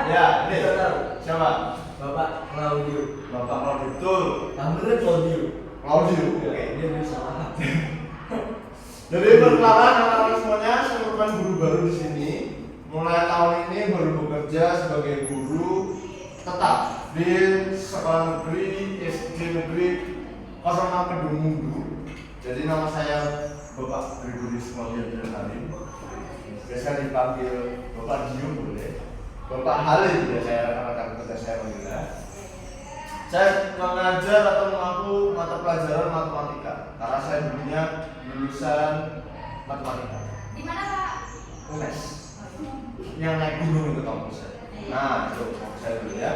Ya, ini Kita tahu. siapa? Bapak Claudio. Bapak Claudio, betul. Yang bener Claudio. Claudio, Oke, oke. dia bisa salah. Jadi perkenalan anak-anak semuanya, saya merupakan guru baru di sini. Mulai tahun ini baru bekerja sebagai guru tetap di sekolah negeri SD negeri 06 Kedungmundu. Jadi nama saya Bapak Gregory Sumawian Halim. Biasa dipanggil Bapak Dio boleh. Bapak Halim ya saya rekan-rekan kerja saya panggilnya. Saya mengajar atau mengaku mata pelajaran matematika karena saya dulunya lulusan matematika. Di mana Pak? UNES yang naik gunung itu kampus saya. Nah itu kampus saya dulu ya.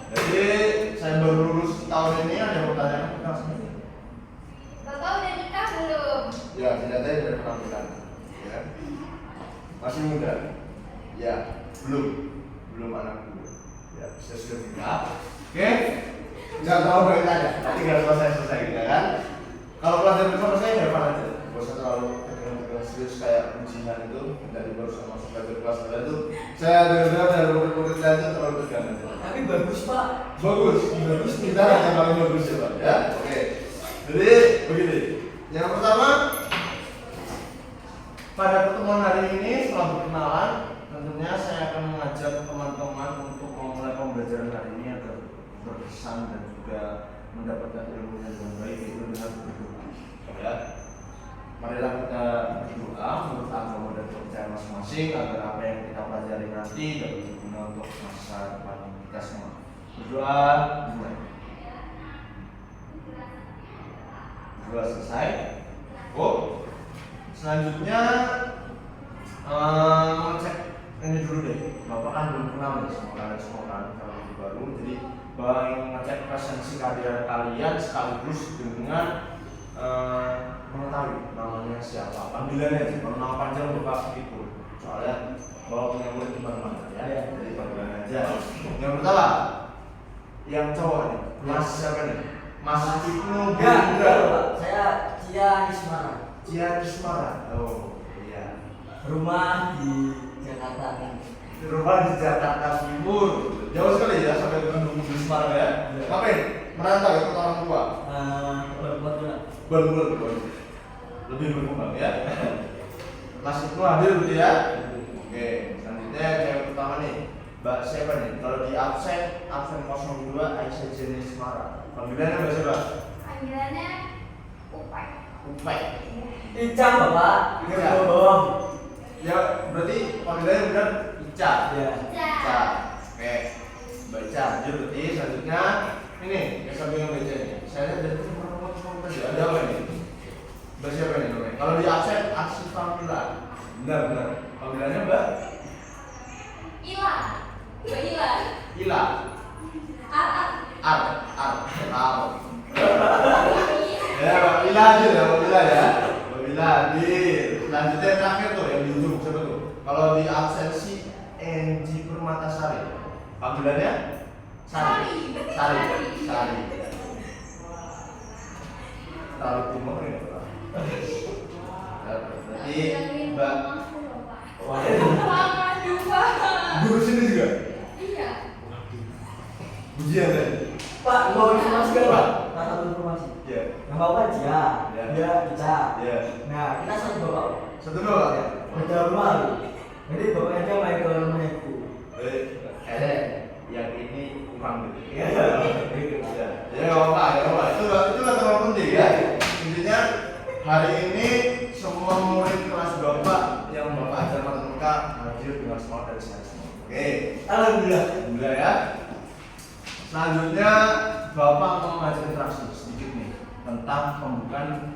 Jadi saya baru lulus tahun ini, ada yang bertanya tentang sini. Bapak udah nikah belum? Ya ternyata dari penampilan ya. Masih muda. Ya belum anak dulu. Ya saya sudah nikah. Oke. Jangan terlalu banyak aja, tapi nggak selesai gitu kan. Kalau pelajaran bersama saya ya aja. Gak usah terlalu tegang serius kayak ujian itu. Dari baru sama masuk belajar kelas itu, saya dengar dari murid-murid lain itu terlalu tegang aja. Tapi bagus Pak. Bagus. Kita yang paling bagus ya Pak. Ya, oke. Jadi begini. Yang pertama, pada pertemuan hari ini setelah berkenalan, tentunya saya akan mengajak teman-teman untuk memulai pembelajaran hari ini agar berkesan dan juga mendapatkan ilmu yang lebih baik, itu dengan berdoa. Ya, marilah kita berdoa menurut agama dan kepercayaan masing-masing agar apa yang kita pelajari nanti dapat berguna untuk masa depan kita semua. Berdoa dimulai. Berdoa selesai. Selanjutnya ngecek ini dulu deh. Bapak kan belum kenal nih semua kan kalau baru, jadi ngecek presensi kehadiran kalian sekaligus dengan mengetahui namanya siapa, panggilannya sih. Kalau nama panjang Bapak ikut, soalnya bawa punya murid di mana-mana ya. Jadi panggilan aja. Yang pertama, yang cowok nih, Mas siapa nih? Mas Ibnu Enggak Pak. Saya Cia Ismara. Cia Ismara. Oh iya. Rumah di Jakarta kan. Rumah di Jakarta Timur. Jauh sekali ya sampai ke Bandung di Semarang ya. Ngapain? Merantau ya ke orang tua. Baru. Lebih berkembang ya. Mas Ibnu hadir gitu ya. Oke, selanjutnya yang pertama nih, Mbak siapa nih? Kalau di absen 02 Aisyah Jenny Semarang. Panggilannya Mbak siapa? Panggilannya Upai. Upai. Icang Bapak. Ica. Bohong. Ya berarti panggilannya benar Ica. Ya. Ica. Oke. Mbak Ica lanjut berarti selanjutnya ini yang samping Mbak Ica ini. Saya lihat dari tadi ada apa nih? Mbak siapa nih namanya? Kalau di absen Asifamila. Benar. Panggilannya Mbak Ila. Mbak Ila. Ila. Ar. Tahu. Ya, Mbak Ila aja ya, Mbak Ila ya. Mbak Ila hadir. Selanjutnya yang terakhir tuh yang di ujung siapa tuh? Kalau di absensi Enji Permatasari. Panggilannya Sari. Terlalu timur ya Pak. Berarti Mbak guru sini juga. Iya. Ujian tadi. Pak, mau informasi kan Pak? Tata informasi. Iya. Yang bapak Cia, Ya. dia Ica. Iya. Nah, kita satu bapak. Satu doang ya. Beda rumah. Jadi bapaknya main ke rumah ibu. Yang ini kurang gitu. Ya, nggak apa-apa. Itu nggak terlalu penting ya. Intinya hari ini semua murid kelas Bapak yang Bapak ajar matematika hadir dengan semangat dari saya semua. Oke. Alhamdulillah ya. Selanjutnya Bapak mau mengajar interaksi sedikit nih tentang pembukaan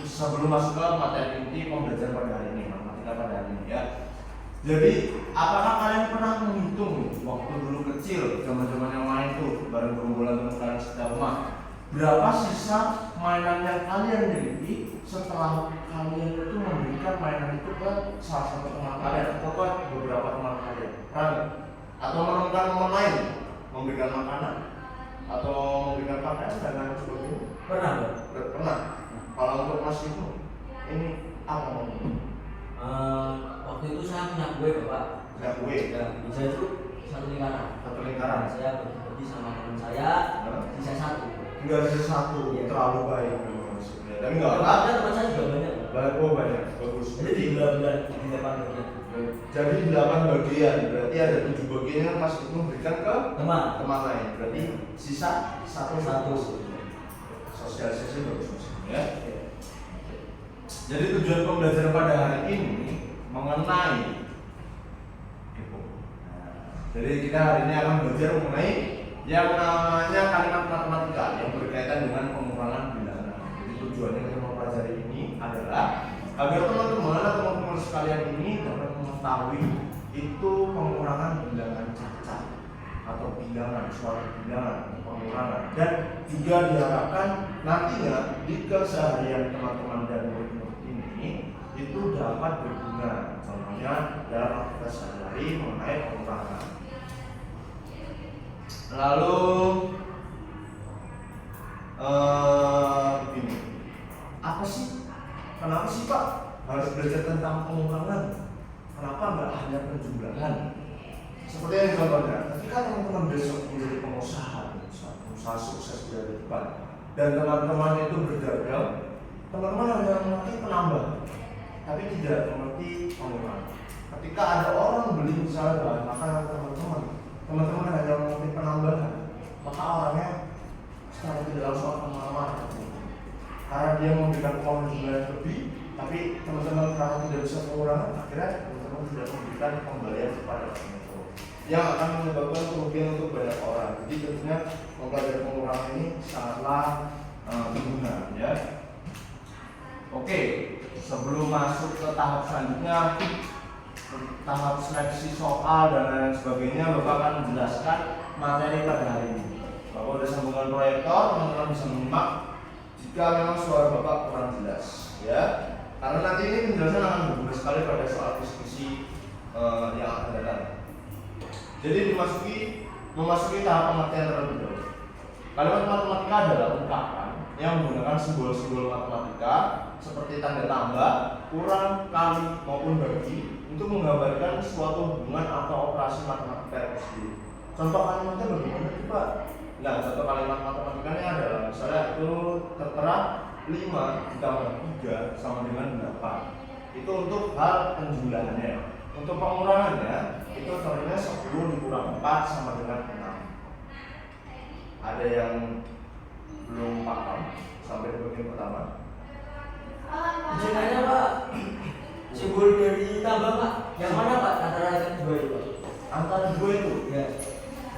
sebelum masuk ke materi inti pembelajaran pada hari ini, matematika pada hari ini ya. Jadi, apakah kalian pernah menghitung waktu dulu kecil, zaman-zaman yang main tuh bareng gerombolan teman kalian sekitar rumah, berapa sisa mainan yang kalian miliki setelah kalian itu memberikan mainan itu ke salah satu teman kalian atau ke beberapa teman kalian? Pernah nggak? Atau menemukan momen lain, memberikan makanan atau memberikan pakaian dan lain sebagainya? Pernah Pak? Pernah. Kalau untuk Mas itu, ini apa momennya? Waktu itu saya punya kue Bapak. Punya kue. Ya, bisa itu satu lingkaran. Satu lingkaran. Saya bagi sama teman saya, sisa satu. Enggak bisa satu, Iya. terlalu baik maksudnya. Tapi enggak Ada apa-apa. teman saya juga banyak. Banyak, oh banyak, bagus. Jadi di belah-belah di depan bagian. Jadi 8 bagian, berarti ada 7 bagian yang Mas itu memberikan ke Teman. teman lain. Berarti sisa satu. Sosialisasi bagus ya. Jadi tujuan pembelajaran pada hari ini mengenai itu. Jadi kita hari ini akan belajar mengenai yang namanya kalimat matematika yang berkaitan dengan pengurangan bilangan. Jadi tujuannya kita mempelajari ini adalah agar teman-teman sekalian ini dapat mengetahui itu pengurangan bilangan cacat atau bilangan suatu bilangan pengurangan, dan juga diharapkan nantinya di keseharian teman-teman dan murid-murid ini itu dapat berguna, contohnya dalam aktivitas sehari-hari mengenai pengurangan. Lalu begini, apa sih? Kenapa sih Pak harus belajar tentang pengurangan? Kenapa nggak hanya penjumlahan? Seperti yang contohnya, ketika teman-teman besok menjadi pengusaha sukses di depan, dan teman-teman itu berdagang, teman-teman hanya mengerti penambahan, tapi tidak mengerti pengurangan. Ketika ada orang beli misalnya bahan makanan teman-teman hanya mengerti penambahan, maka orangnya secara tidak langsung akan marah-marah. Karena dia memberikan uang jumlah yang lebih, tapi teman-teman karena tidak bisa pengurangan, akhirnya teman-teman tidak memberikan kembalian kepada orang itu, yang akan menyebabkan kerugian untuk banyak orang. Jadi tentunya mempelajari pengurangan ini sangatlah berguna ya. Oke, sebelum masuk ke tahap selanjutnya, tahap seleksi soal dan lain sebagainya, Bapak akan menjelaskan materi pada hari ini. Bapak ada sambungan proyektor, teman-teman bisa menyimak jika memang suara Bapak kurang jelas ya. Karena nanti ini penjelasan akan berguna sekali pada soal diskusi yang akan datang. Jadi memasuki tahap pengertian terlebih dahulu. Kalimat matematika adalah ungkapan yang menggunakan simbol-simbol matematika seperti tanda tambah, kurang, kali, maupun bagi untuk menggambarkan suatu hubungan atau operasi matematika itu sendiri. Contoh kalimatnya bagaimana sih Pak? Nah, contoh kalimat matematikanya adalah misalnya itu tertera 5 ditambah 3 sama dengan 8. Itu untuk hal penjumlahannya. Untuk pengurangannya itu contohnya 10 dikurang 4 sama dengan 6. Ada yang belum paham sampai di bagian pertama? Biasanya Pak, simbol dari tambah Pak, yang mana Pak antara yang dua itu Pak? Antara dua itu Ya,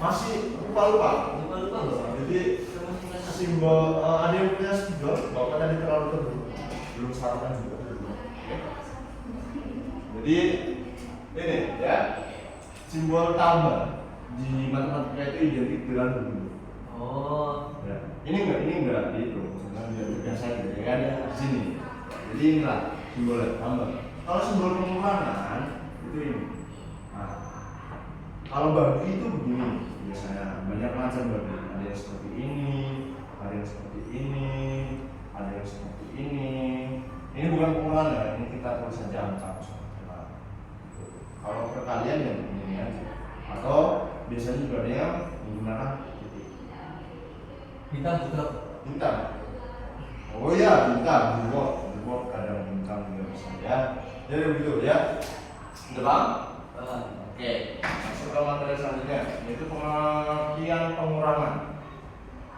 masih lupa. lupa Bapak. Jadi simbol ada yang punya simbol, Bapak tadi terlalu terburu, belum sarapan juga. Oke. Jadi ini ya, simbol tambah di matematika itu identik dengan huruf. Oh, Ya. Ini enggak gitu, biasa gitu ya kan di sini. Jadi inilah simbolnya tambah. Kalau simbol pengurangan itu ini. Nah, kalau bagi itu begini biasanya, banyak macam bagi. Ada yang seperti ini, ada yang seperti ini, ada yang seperti ini. Ini bukan pengurangan ya, ini kita tulis saja angka. Nah, kalau ke kalian yang begini aja. Atau biasanya juga ada yang menggunakan titik. bintang juga. Bintang. Oh iya, bintang, billboard kadang bintang juga bisa ya. Jadi begitu ya. Depan. Oke. Masuk ke materi selanjutnya, yaitu pengertian pengurangan.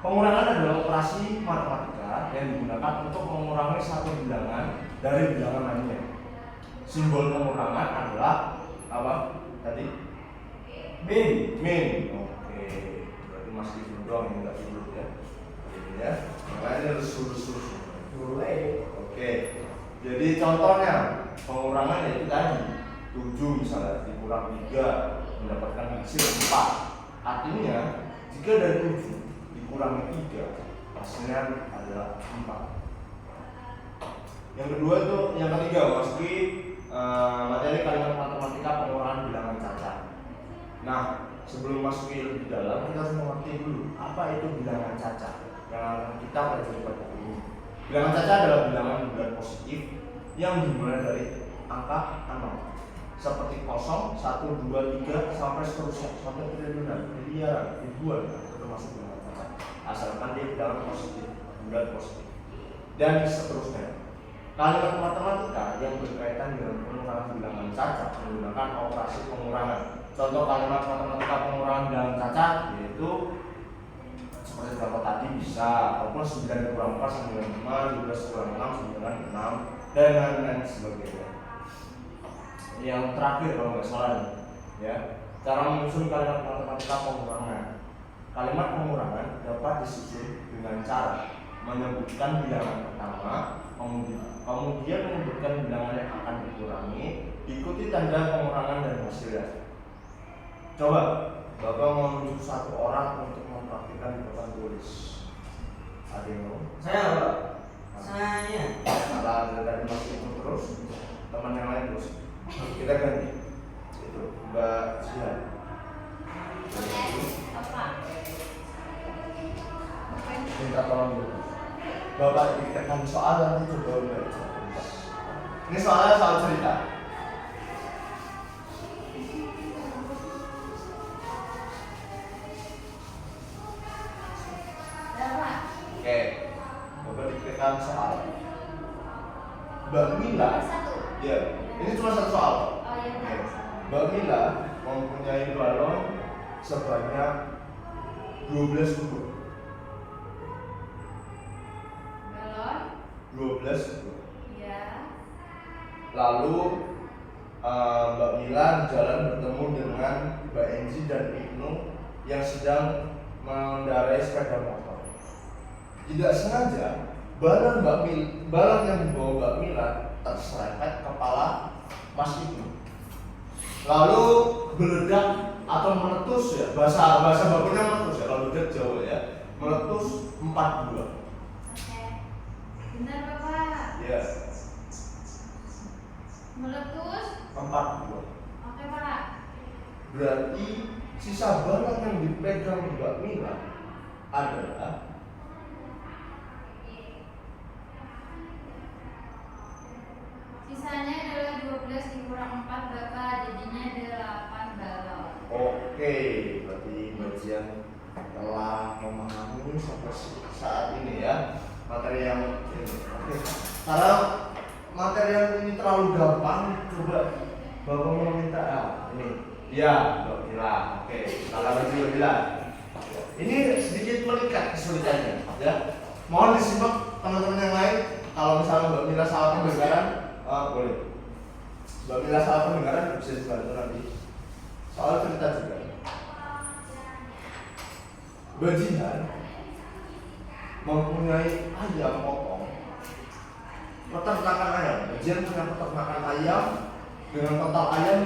Pengurangan adalah operasi matematika yang digunakan untuk mengurangi satu bilangan dari bilangan lainnya. Simbol pengurangan adalah apa? Tadi? Min. Oke. Berarti masih tidur doang, ini nggak tidur ya. Jadi ya. Yang lainnya harus lurus. Oke. Jadi contohnya pengurangan yaitu tadi 7 misalnya dikurang 3 mendapatkan hasil 4. Artinya jika dari 7 dikurangi 3 hasilnya adalah 4. Yang kedua itu, yang ketiga masuki materi kalimat matematika pengurangan bilangan cacat. Nah, sebelum masuki lebih dalam kita harus mengerti dulu apa itu bilangan cacat yang kita pelajari pada hari ini. Bilangan cacat adalah bilangan bulan positif yang dimulai dari angka 0 seperti 0, 1, 2, 3 sampai sampai seterusnya, sampai triliunan, miliaran, ribuan, itu termasuk bilangan cacat. Asalkan dia bilangan positif, bulat positif, dan seterusnya. Kalimat matematika yang berkaitan dengan pengurangan bilangan cacat menggunakan operasi pengurangan. Contoh kalimat matematika pengurangan bilangan cacat yaitu seperti contoh tadi bisa, ataupun 9 kurang 4 sama dengan 5, 12 kurang 6 sama dengan 6, dan lain-lain sebagainya. Yang terakhir kalau nggak salah nih, ya, cara menyusun kalimat matematika pengurangan. Kalimat pengurangan dapat disusun dengan cara menyebutkan bilangan pertama, kemudian menyebutkan bilangan yang akan dikurangi, diikuti tanda pengurangan dan hasilnya. Coba, Bapak mau menunjuk satu orang untuk mempraktikkan di papan tulis. Ada yang mau? Saya Pak. Saya. Salah dari Mas Ibu terus, teman yang lain terus. Kita ganti. Itu Mbak Jihan. Apa? Minta tolong dulu. Bapak dikatakan soal nanti coba baca. Ini soalnya soal cerita. Apa? Oke, Bapak dikatakan soal. Mbak Mila, Satu. ya, ini cuma satu soal. Oh iya. Oke. Mbak Mila mempunyai balon sebanyak 12 buku. Balon. 12 buku. Iya. Lalu Mbak Mila di jalan bertemu dengan Mbak Enji dan Ibnu yang sedang mengendarai sepeda motor. Tidak sengaja balon yang dibawa Mbak Mila terserempet kepala Mas Ibnu. Lalu meledak atau meletus ya, bahasa bakunya meletus ya, kalau meledak Jawa ya, meletus 4 buah. Oke. Benar Bapak. Ya, Meletus. 4 buah. Oke Pak. Berarti sisa balon yang dipegang Mbak Mila adalah Sisanya adalah 12 dikurang 4 Bapak, jadinya 8 balon. oke. Berarti Mbak Jian telah memahami sampai saat ini ya materi yang ini. Oke. Karena materi yang ini terlalu gampang, coba Bapak mau minta ini. Ya, Mbak Mila. Oke, salah lagi Mbak Mila. Ini sedikit meningkat kesulitannya ya. Mohon disimak teman-teman yang lain. Kalau misalnya Mbak Mila salah pendengaran, boleh. Mbak Mila salah pendengaran bisa dibantu nanti. Soal cerita juga. Bajingan mempunyai ayam potong. Peternakan ayam. Bajingan punya peternakan ayam dengan total ayam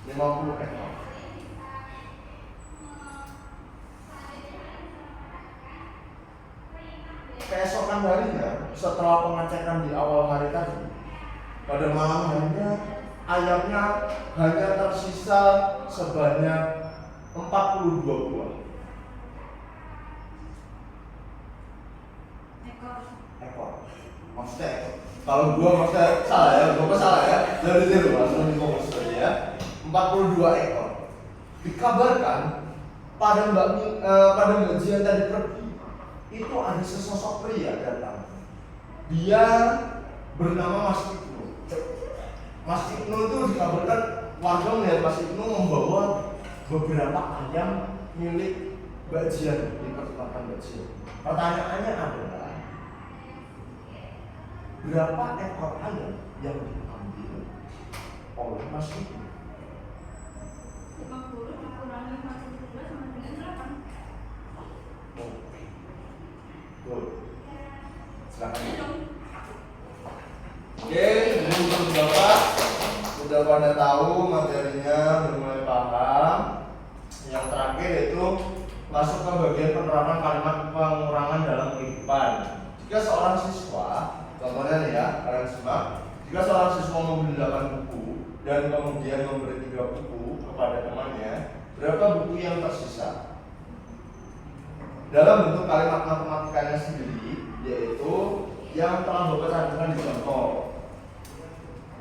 50 ekor. Keesokan harinya, setelah pengecekan di awal hari tadi, pada malam harinya ayamnya hanya tersisa sebanyak 42 buah. Ekor. Maksudnya ekor. Kalau gua maksudnya salah ya, gua salah ya. Dari zero langsung difokus saja ya. 42 ekor. Dikabarkan pada Mbak Jian tadi pergi, itu ada sesosok pria datang. Dia bernama Mas Ibnu. Mas Ibnu itu dikabarkan warga melihat Mas Ibnu membawa beberapa ayam milik Mbak Jian di peternakan Mbak Jian. Pertanyaannya adalah berapa ekor ayam yang diambil oleh Mas Ibnu? 50 dikurangi 42 sama dengan 8. Tuh. Silakan. Oke, jadi untuk Bapak sudah pada tahu materinya, sudah mulai paham. Yang terakhir itu masuk ke bagian penerapan kalimat pengurangan dalam kehidupan. Jika seorang siswa, contohnya nih ya, kalian simak. Jika seorang siswa membeli 8 buku dan kemudian memberi 3 buku kepada temannya, berapa buku yang tersisa? Dalam bentuk kalimat matematikanya sendiri, yaitu yang telah Bapak cantumkan di contoh.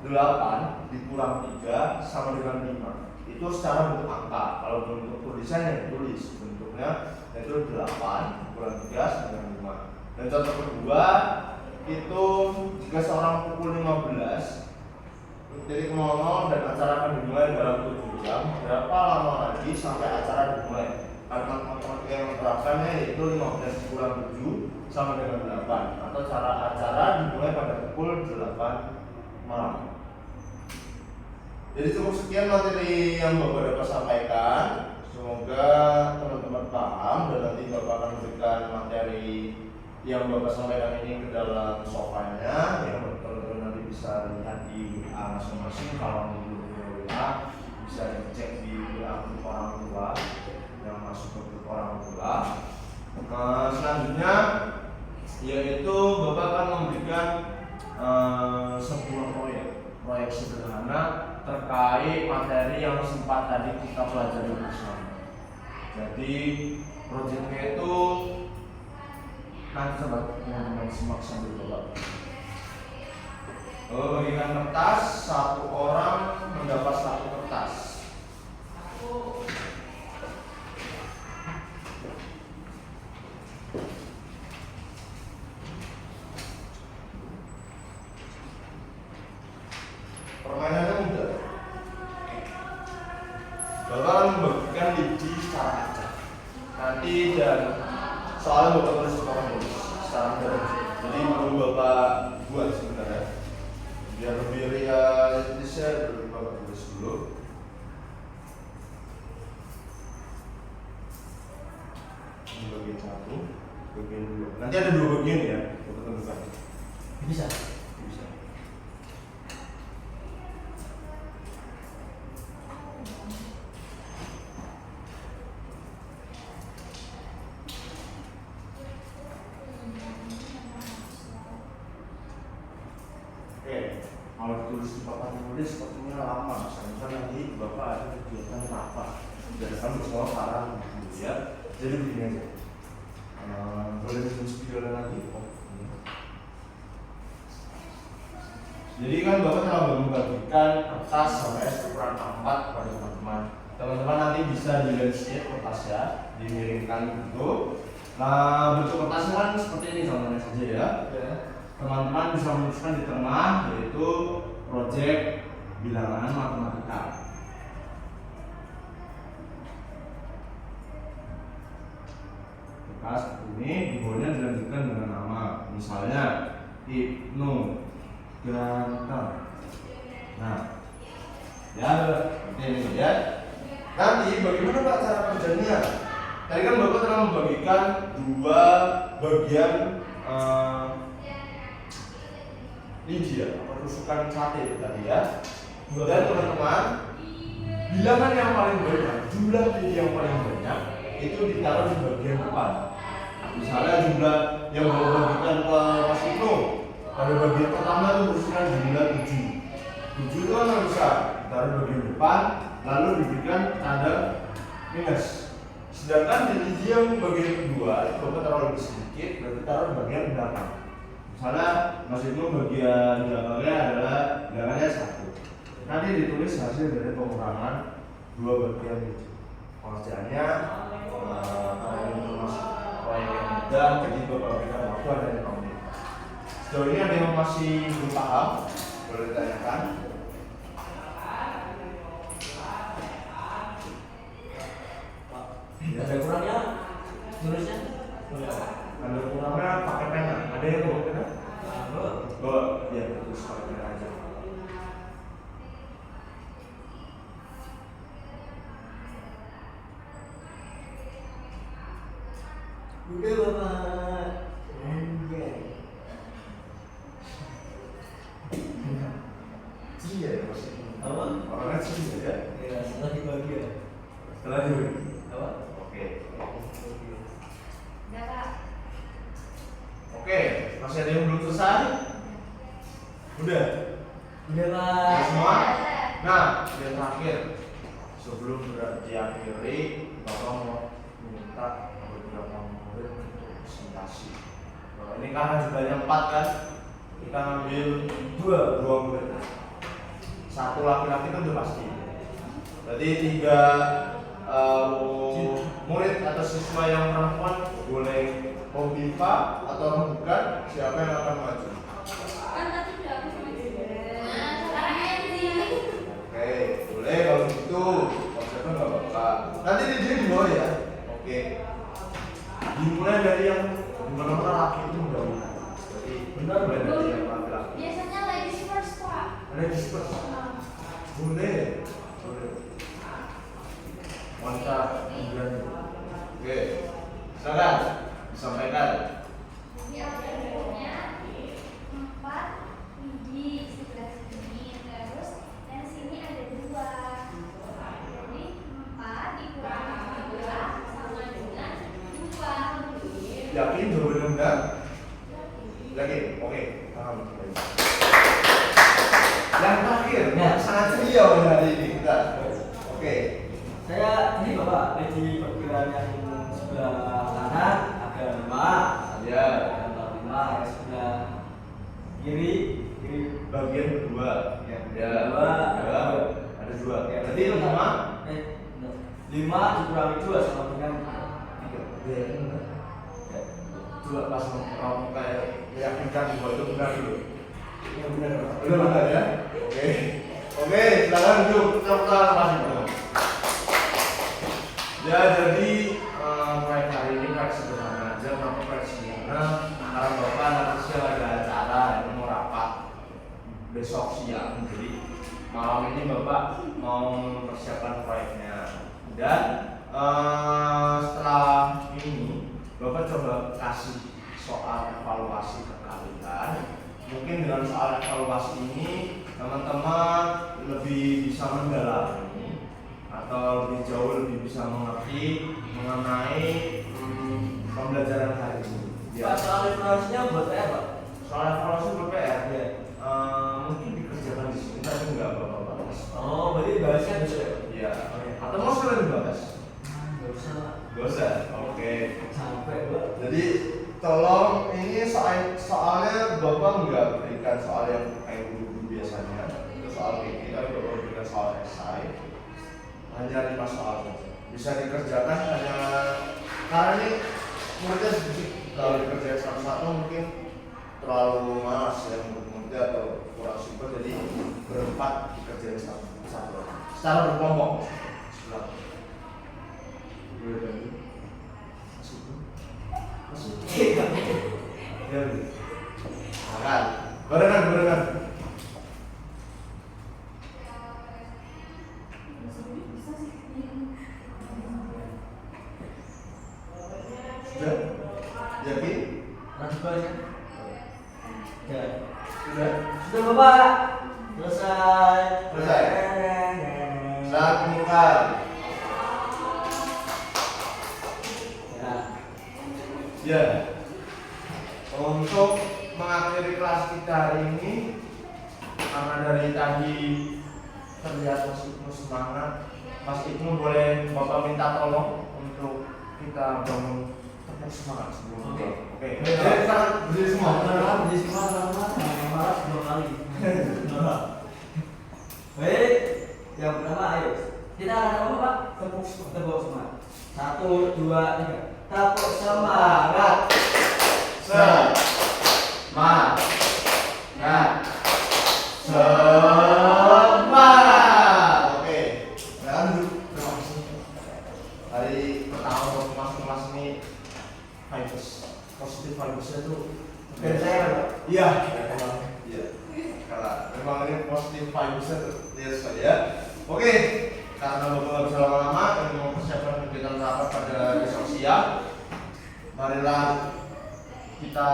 8 dikurang 3 sama dengan 5. Itu secara bentuk angka. Kalau bentuk tulisan yang ditulis bentuknya yaitu 8 dikurang 3 sama dengan 5. Dan contoh kedua itu jika seorang pukul 15 titik 00 dan acara akan dimulai dalam 7 jam, berapa lama lagi sampai acara dimulai? Karena matematika yang menerapkannya yaitu 15 dikurang 7 sama dengan 8, atau cara acara dimulai pada pukul 8 malam. Jadi cukup sekian materi yang Bapak dapat sampaikan. Semoga teman-teman paham, dan nanti Bapak akan memberikan materi yang Bapak sampaikan ini ke dalam software-nya yang teman-teman nanti bisa lihat di WA masing-masing. Kalau belum punya WA bisa dicek di WA grup orang tua yang masuk ke grup orang tua. Selanjutnya yaitu Bapak akan memberikan sebuah proyek sederhana terkait materi yang sempat tadi kita pelajari bersama. Jadi proyeknya itu nanti coba teman-teman simak sambil Bapak. Bagikan kertas, satu orang mendapat satu kertas. Permainannya mudah. Bapak akan membagikan lidi secara acak. Nanti dan soalnya Bapak tulis secara tulis secara mudah. Jadi belum Bapak buat sebenarnya. Biar lebih realistis, Bapak tulis dulu. Ini bagian satu, bagian dua. Nanti ada 2 bagian ya, Bapak tentukan. Bisa. Bisa. Kalau ditulis di papan tulis sepertinya lama, misalnya nanti Bapak ada kegiatan apa dan akan bersama para guru ya. Jadi begini aja. Boleh ditulis video lagi? Jadi kan Bapak telah membagikan kertas HMS ukuran A4 kepada teman-teman. Teman-teman nanti bisa di landscape kertasnya, dimiringkan gitu. Nah, bentuk kertasnya kan seperti ini contohnya saja ya. Teman-teman bisa menuliskan di tengah yaitu proyek bilangan matematika. Kertas ini di bawahnya dilanjutkan dengan nama, misalnya Ibnu Ganteng. Nah, ya seperti ini ya. Nanti bagaimana Pak cara kerjanya? Tadi kan Bapak telah membagikan 2 bagian lidi ya, atau tusukan sate tadi ya. Dan teman-teman, bilangan yang paling banyak, jumlah lidi yang paling banyak itu ditaruh di bagian depan. Misalnya jumlah yang Bapak bagikan ke Mas Ibnu, pada bagian pertama itu berisikan jumlah 7. 7 itu kan yang besar, ditaruh di bagian depan, lalu diberikan tanda minus. Sedangkan di lidi yang bagian kedua itu Bapak taruh lebih sedikit, berarti taruh di bagian belakang. Misalnya Mas Ibnu bagian belakangnya adalah bilangannya 1. Nanti ditulis hasil dari pengurangan 2 bagian itu. Pengerjaannya karena ini masuk proyek yang mudah, jadi Bapak berikan waktu ada 5 menit. Sejauh ini ada yang masih belum paham, boleh ditanyakan. Ada kurangnya tulisnya? Ada kurangnya pakai pena. Ada yang bawa pena? Bawa, ya terus pakai pena aja. Udah Bapak. Iya ya Mas. Apa? Orangnya sih ya. Ya, setelah dibagi ya. Setelah dibagi. Apa? Oke. Udah Kak. Oke, masih ada yang belum selesai? Udah. Udah Udah Pak. semua? Nah, yang terakhir sebelum diakhiri, Bapak mau minta beberapa murid untuk presentasi. Ini karena jumlahnya 4 kan, kita ambil 2 murid. satu laki-laki itu udah pasti. Berarti 3 murid atau siswa yang perempuan boleh Hovifa atau bukan, siapa yang akan maju? Kan tadi udah aku sama juga. Nah, sekarang Enzi. Oke, boleh kalau gitu. Kalau siapa nggak apa-apa. Nanti di bawah ya. Oke. Dimulai dari yang benar-benar laki itu dahulu. Jadi benar mulai dari yang laki-laki. Biasanya ladies first, Pak. Ladies first. Boleh. Boleh. Mantap. Oke. Silakan disampaikan. Jadi algoritmanya 4 biji sebelah sini, terus yang sini ada 2. Jadi 4 dikurangi 2 sama dengan 2. Yakin jawabannya benar? Yakin? Oke. Paham. Yang terakhir, Ya. sangat ceria hari ini kita. Oke. Saya ini Bapak di perkiraan yang sebelah kanan ada 5, Ya. ada 5 yang sebelah kiri Bagian kedua. Ya. Ya. Dua. Ada 2. Ya, Berarti 5. 5 dikurangi 2 sama dengan 3. Dua pas mau kayak meyakinkan bahwa itu benar dulu. yang benar Pak. Benar ya? Oke. Oke, silakan duduk. Kita masih dulu. Ya, jadi proyek hari ini proyek sederhana aja. Kenapa proyek sederhana? Karena Bapak nanti siang ada acara yang mau rapat besok siang. Jadi malam ini Bapak mau mempersiapkan proyeknya. Dan setelah ini Bapak coba kasih soal evaluasi ke kalian. Mungkin dengan soal evaluasi ini teman-teman lebih bisa mendalami atau lebih jauh lebih bisa mengerti mengenai pembelajaran hari ini. Pak, soal evaluasinya buat saya Pak. Soal evaluasi BPR Ya. mungkin dikerjakan di sini tapi nggak Bapak bahas. Oh, berarti bahasnya besok ya? Iya. Atau mau sekalian dibahas? Nggak usah Pak. Gak usah. Oke. Sampai Pak. Jadi tolong ini soalnya Bapak nggak berikan soal yang kayak guru biasanya itu soal PP, tapi Bapak berikan soal esai hanya 5 soal saja. Bisa dikerjakan hanya karena ini muridnya sedikit, kalau dikerjakan satu-satu mungkin terlalu malas ya menurut muridnya atau kurang simpel, jadi berempat dikerjain satu-satu secara berkelompok. Ya, makan. Barengan. Sudah? Yakin? Nanti bahasnya. Ya. Sudah? Sudah Bapak. Selesai. Selesai. Saat bukan. Ya. Ya. Untuk mengakhiri kelas kita hari ini, karena dari tadi terlihat Mas Ibnu semangat, Mas Ibnu boleh Bapak minta tolong untuk kita bangun tepuk semangat sebelum. Oke. Oke. Jadi sekarang berdiri semua. Di semua sama 2 kali. Baik, yang pertama ayo. Kita akan apa Pak? Tepuk semangat. 1, 2, 3. Tepuk semangat. Semangat. Oke. Sekarang duduk. Terima kasih. Hari pertama waktu masuk kelas ini vibes, positif vibesnya tuh Dan saya Pak. iya. Iya. Karena memang ini positif vibesnya tuh lihat sekali ya. Oke. Karena Bapak nggak bisa lama-lama dan mau persiapkan kegiatan rapat pada besok siang, marilah kita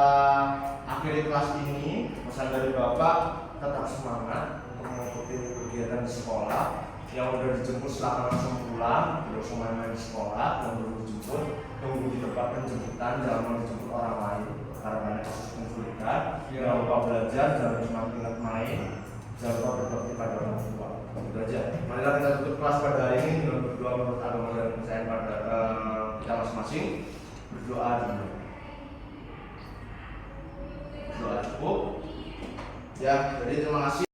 akhiri kelas ini. Pesan dari Bapak, tetap semangat untuk mengikuti kegiatan di sekolah. Yang udah dijemput silahkan langsung pulang, tidak usah main-main di sekolah. Yang belum dijemput, tunggu di tempat penjemputan, jangan mau dijemput orang lain karena banyak kasus penculikan. Jangan lupa belajar, jangan cuma ingat main, jangan lupa berbakti pada orang tua. Itu aja. Marilah kita tutup kelas pada hari ini dengan berdoa menurut agama dan kepercayaan pada kita masing-masing. Berdoa dulu. Doa cukup. Ya, jadi terima kasih.